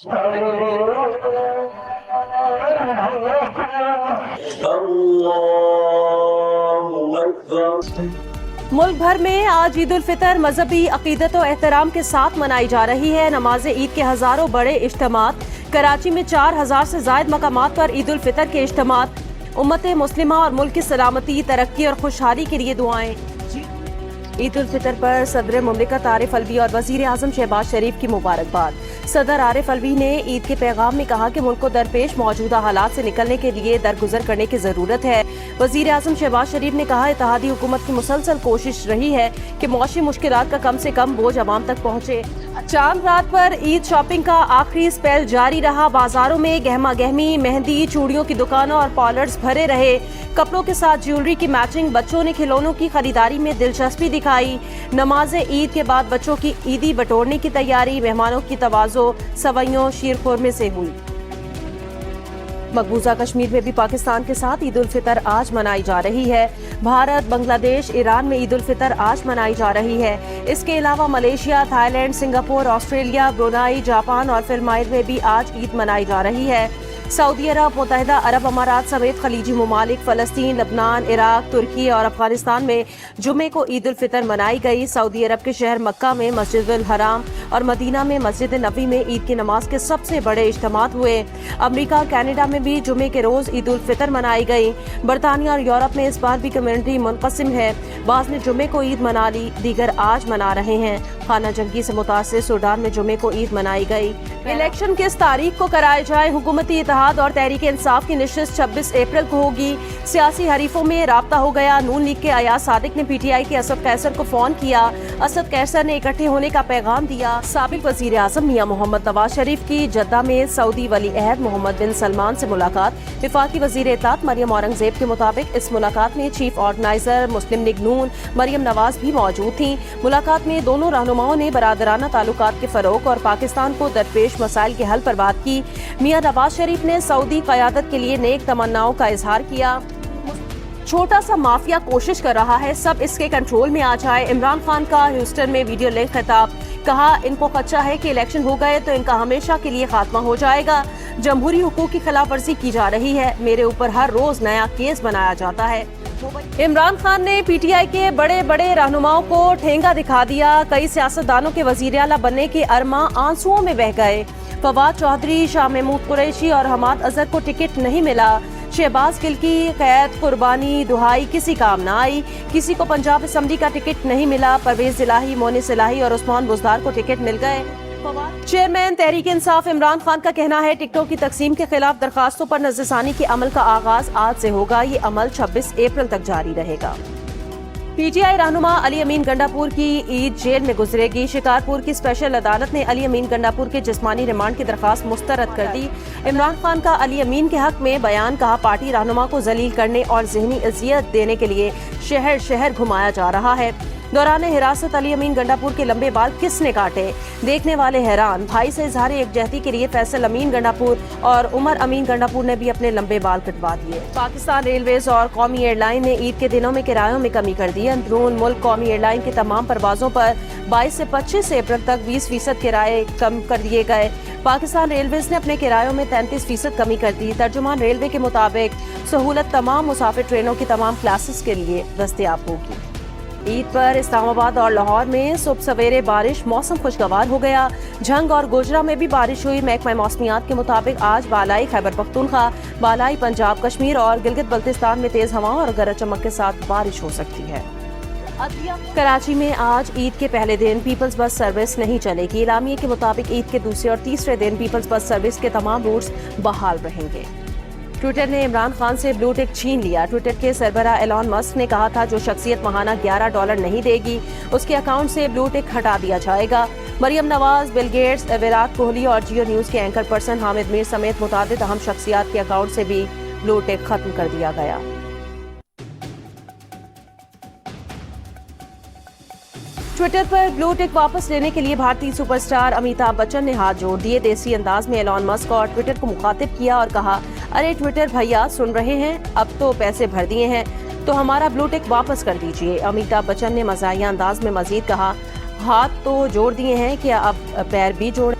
मुल्क भर में आज ईद उल फितर मजहबी अकीदत और एहतराम के साथ मनाई जा रही है। नमाज ईद के हजारों बड़े इज्तिमात, कराची में 4000 से जायद मकामात पर ईद उल फितर के इज्तिमात, उम्मत मुस्लिमा और मुल्क की सलामती, तरक्की और खुशहाली के लिए दुआएं। ईद उल फितर पर सदर मुमलिकत आरिफ अलवी और वजीर आजम शहबाज शरीफ की मुबारकबाद। सदर आरिफ अलवी ने ईद के पैगाम में कहा कि मुल्क को दरपेश मौजूदा हालात से निकलने के लिए दरगुजर करने की जरूरत है। वजीर आजम शहबाज शरीफ ने कहा, इत्तेहादी हुकूमत की मुसलसल कोशिश रही है कि मौशी मुश्किलात का कम से कम बोझ अवाम तक पहुँचे। चांद रात पर ईद शॉपिंग का आखिरी स्पेल जारी रहा। बाजारों में गहमा गहमी, मेहंदी, चूड़ियों की दुकानों और पार्लर्स भरे रहे। कपड़ों के साथ ज्वेलरी की मैचिंग, बच्चों ने खिलौनों की खरीदारी में दिलचस्पी दिखाई। नमाज ईद के बाद बच्चों की ईदी बटोरने की तैयारी, मेहमानों की तवाज़ो सवैयों शीरखुरमे से हुई। मकबूजा कश्मीर में भी पाकिस्तान के साथ ईद उल फितर आज मनाई जा रही है। भारत, बांग्लादेश, ईरान में ईद उल फितर आज मनाई जा रही है। इसके अलावा Malaysia, Thailand, Singapore, Australia, Brunei, Japan और फिलिपाइन में भी आज ईद मनाई जा रही है। सऊदी अरब, मुत्तहिदा अरब अमारात समेत खलीजी ममालिक, फलस्तीन, लबनान, इराक, तुर्की और अफगानिस्तान में जुमे को ईद उल फितर मनाई गई। सऊदी अरब के शहर मक्का में मस्जिदुल हराम और मदीना में मस्जिद नबी में ईद की नमाज के सबसे बड़े इज्तिमात हुए। अमेरिका, कनाडा में भी जुमे के रोज ईद उल फितर मनाई गई। बरतानिया और यूरोप में इस बार भी कम्युनिटी मुनक़सिम है। बाज़ ने जुमे को ईद मना ली, दीगर आज मना रहे हैं। खाना जंगी से मुतासिर सूडान में जुमे को ईद मनाई गई। इलेक्शन किस तारीख को कराए जाए, हुकूमती इत्तेहाद और तहरीक इंसाफ की नशिस्त 26 अप्रैल को होगी। सियासी हरीफों में राब्ता हो गया। नून लीग के अयाज सादिक ने PTI के असद कैसर को फोन किया। असद कैसर ने इकट्ठे होने का पैगाम दिया। साबिक वजीर आजम मियां मोहम्मद नवाज शरीफ की जद्दा में सऊदी वली अहद मोहम्मद बिन सलमान से मुलाकात। वफाकी वजीर इत्तेहाद मरियम औरंगजेब के मुताबिक इस मुलाकात में चीफ ऑर्गेनाइजर मुस्लिम लीग नून मरियम नवाज भी मौजूद थी। मुलाकात में दोनों रहनुमाओं ने बरादराना ताल्लुकात के फरोग और पाकिस्तान को दरपेश मसाइल के हल पर बात की। मियां नवाज शरीफ ने सऊदी क़यादत के लिए नेक तमन्नाओं का इजहार किया। छोटा सा माफिया कोशिश कर रहा है, सब इसके कंट्रोल में आ जाए। इमरान खान का ह्यूस्टन में वीडियो लिंक खिताब। कहा, इनको खदशा है कि इलेक्शन हो गए तो इनका हमेशा के लिए खात्मा हो जाएगा। जमहूरी हुकूक की खिलाफ वर्जी की जा रही है। मेरे ऊपर हर रोज नया केस बनाया जाता है। इमरान खान ने PTI के बड़े बड़े रहनुमाओं को ठेंगा दिखा दिया। कई सियासतदानों के वजीर आला बनने के अरमा आंसुओं में बह गए। फवाद चौधरी, शाह महमूद कुरैशी और हमाद अजहर को टिकट नहीं मिला। शहबाज गिल की कैद, कुर्बानी, दुहाई किसी काम ना आई। किसी को पंजाब असम्बली का टिकट नहीं मिला। परवेज इलाही, मोनिस इलाही और उस्मान बुजदार को टिकट मिल गए। चेयरमैन तहरीक इंसाफ इमरान खान का कहना है, टिकटों की तकसीम के खिलाफ दरखास्तों पर नजरसानी के अमल का आगाज आज से होगा। ये अमल 26 अप्रैल तक जारी रहेगा। PTI रहनुमा अली अमीन गंडापुर की ईद जेल में गुजरेगी। शिकारपुर की स्पेशल अदालत ने अली अमीन गंडापुर के जिस्मानी रिमांड की दरखास्त मुस्तरद कर दी। इमरान खान का अली अमीन के हक में बयान। कहा, पार्टी रहनुमा को जलील करने और जहनी अजियत देने के लिए शहर शहर घुमाया जा रहा है। दौरान हिरासत अली अमीन गंडापुर के लंबे बाल किसने काटे, देखने वाले हैरान। भाई से इजहार यकजहती के लिए फैसल अमीन गंडापुर और उमर अमीन गंडापुर ने भी अपने लंबे बाल कटवा दिए। पाकिस्तान रेलवेज और कौमी एयरलाइन ने ईद के दिनों में किरायों में कमी कर दी। अंदरून मुल्क कौमी एयरलाइन की तमाम परवाजों पर 22 से 25 अप्रैल तक 20% किराए कम कर दिए गए। पाकिस्तान रेलवेज ने अपने किरायों में 33% कमी कर दी। तर्जुमान रेलवे के मुताबिक सहूलत तमाम मुसाफिर ट्रेनों की तमाम क्लासेस के लिए दस्तयाब होगी। ईद पर इस्लामाबाद और लाहौर में सुबह सवेरे बारिश, मौसम खुशगवार हो गया। झंग और गोजरा में भी बारिश हुई। महकमा मौसमियात के मुताबिक आज बालाई खैबर पख्तूनख्वा, बालाई पंजाब कश्मीर और गिलगित बल्तिस्तान में तेज हवाओं और गरज चमक के साथ बारिश हो सकती है। कराची में आज ईद के पहले दिन पीपल्स बस सर्विस नहीं चलेगी। इलामिये के मुताबिक ईद के दूसरे और तीसरे दिन पीपल्स बस सर्विस के तमाम रूट्स बहाल रहेंगे। ट्विटर ने इमरान खान से ब्लू टिक छीन लिया। ट्विटर के सरबराह एलॉन मस्क ने कहा था, जो शख्सियत माहाना $11 नहीं देगी उसके अकाउंट से ब्लू टिक हटा दिया जाएगा। मरियम नवाज, बिल गेट्स, विराट कोहली और जियो न्यूज़ के एंकर पर्सन हामिद मीर समेत मुतादिद अहम शख्सियात के अकाउंट से भी ब्लू टिक खत्म कर दिया गया। ट्विटर पर ब्लू टिक वापस लेने के लिए भारतीय सुपरस्टार अमिताभ बच्चन ने हाथ जोड़ दिए। देसी अंदाज में एलॉन मस्क और ट्विटर को मुखातिब किया और कहा, अरे ट्विटर भैया सुन रहे हैं, अब तो पैसे भर दिए हैं तो हमारा ब्लू टिक वापस कर दीजिए। अमिताभ बच्चन ने मज़ाहिया अंदाज में मजीद कहा, हाथ तो जोड़ दिए हैं, क्या अब पैर भी जोड़